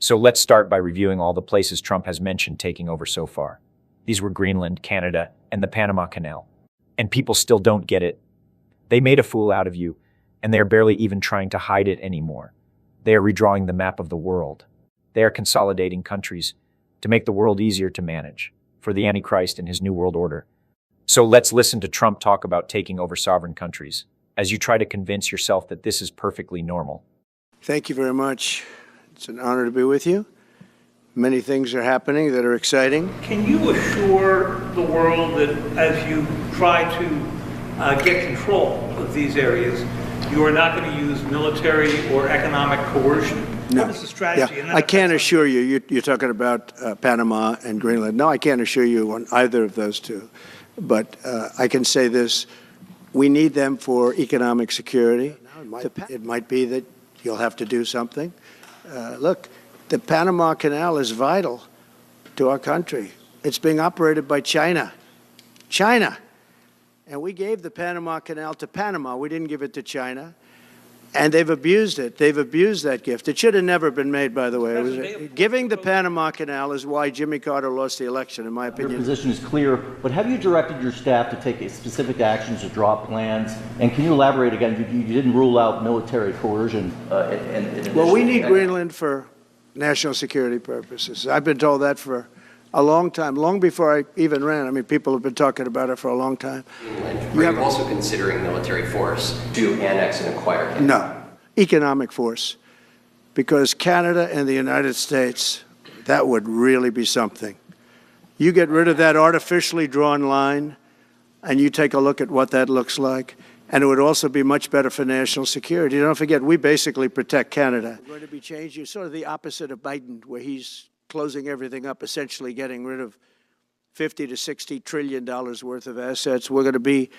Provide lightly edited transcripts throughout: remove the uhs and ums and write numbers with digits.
So let's start by reviewing all the places Trump has mentioned taking over so far. These were Greenland, Canada, and the Panama Canal. And people still don't get it. They made a fool out of you, and they are barely even trying to hide it anymore. They are redrawing the map of the world. They are consolidating countries to make the world easier to manage for the Antichrist and his New World Order. So let's listen to Trump talk about taking over sovereign countries as you try to convince yourself that this is perfectly normal. Thank you very much. It's an honor to be with you. Many things are happening that are exciting. Can you assure the world that as you try to get control of these areas, you are not going to use military or economic coercion? No. What is the strategy? Yeah. I can't assure you. You're talking about Panama and Greenland. No, I can't assure you on either of those two. But I can say this. We need them for economic security. It might be that you'll have to do something. Look, the Panama Canal is vital to our country. It's being operated by China. China. And we gave the Panama Canal to Panama. We didn't give it to China. And they've abused it. They've abused that gift. It should have never been made, by the way. Giving the Panama Canal is why Jimmy Carter lost the election, in my opinion. Your position is clear, but have you directed your staff to take specific actions to draw plans? And can you elaborate again? You didn't rule out military coercion. Well, we need Greenland for national security purposes. I've been told that for a long time, long before I even ran. I mean, people have been talking about it for a long time. Are you also considering military force to annex and acquire Canada? No, economic force. Because Canada and the United States, that would really be something. You get rid of that artificially drawn line, and you take a look at what that looks like, and it would also be much better for national security. Don't forget, we basically protect Canada. We're going to be changing, sort of the opposite of Biden, where he's closing everything up, essentially getting rid of $50 to $60 trillion worth of assets. We're going to be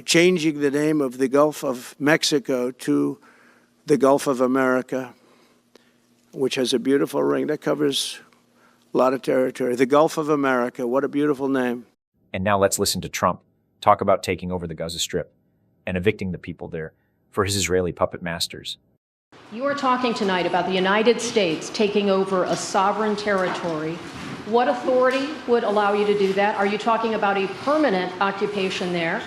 changing the name of the Gulf of Mexico to the Gulf of America, which has a beautiful ring that covers a lot of territory. The Gulf of America, what a beautiful name. And now let's listen to Trump talk about taking over the Gaza Strip and evicting the people there for his Israeli puppet masters. You are talking tonight about the United States taking over a sovereign territory. What authority would allow you to do that? Are you talking about a permanent occupation there,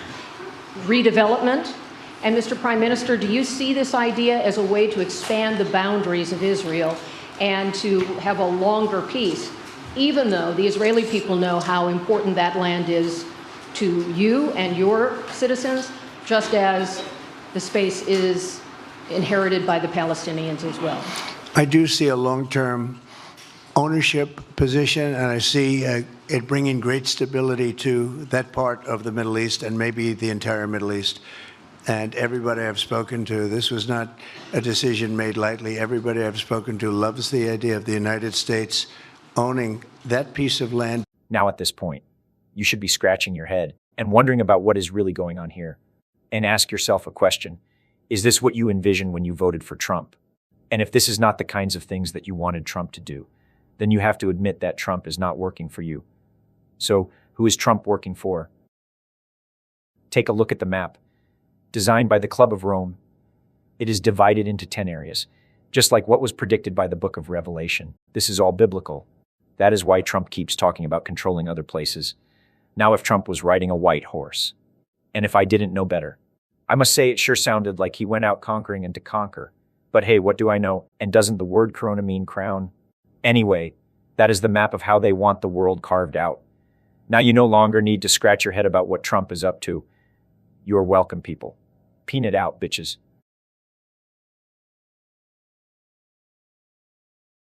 redevelopment? And Mr. Prime Minister, do you see this idea as a way to expand the boundaries of Israel and to have a longer peace, even though the Israeli people know how important that land is to you and your citizens, just as the space is inherited by the Palestinians as well? I do see a long-term ownership position, and I see it bringing great stability to that part of the Middle East and maybe the entire Middle East. And everybody I've spoken to, this was not a decision made lightly. Everybody I've spoken to loves the idea of the United States owning that piece of land. Now at this point, you should be scratching your head and wondering about what is really going on here. And ask yourself a question. Is this what you envisioned when you voted for Trump? And if this is not the kinds of things that you wanted Trump to do, then you have to admit that Trump is not working for you. So, who is Trump working for? Take a look at the map. Designed by the Club of Rome, it is divided into 10 areas, just like what was predicted by the book of Revelation. This is all biblical. That is why Trump keeps talking about controlling other places. Now, if Trump was riding a white horse, and if I didn't know better, I must say it sure sounded like he went out conquering and to conquer. But hey, what do I know? And doesn't the word corona mean crown? Anyway, that is the map of how they want the world carved out. Now you no longer need to scratch your head about what Trump is up to. You are welcome, people. Peen it out, bitches.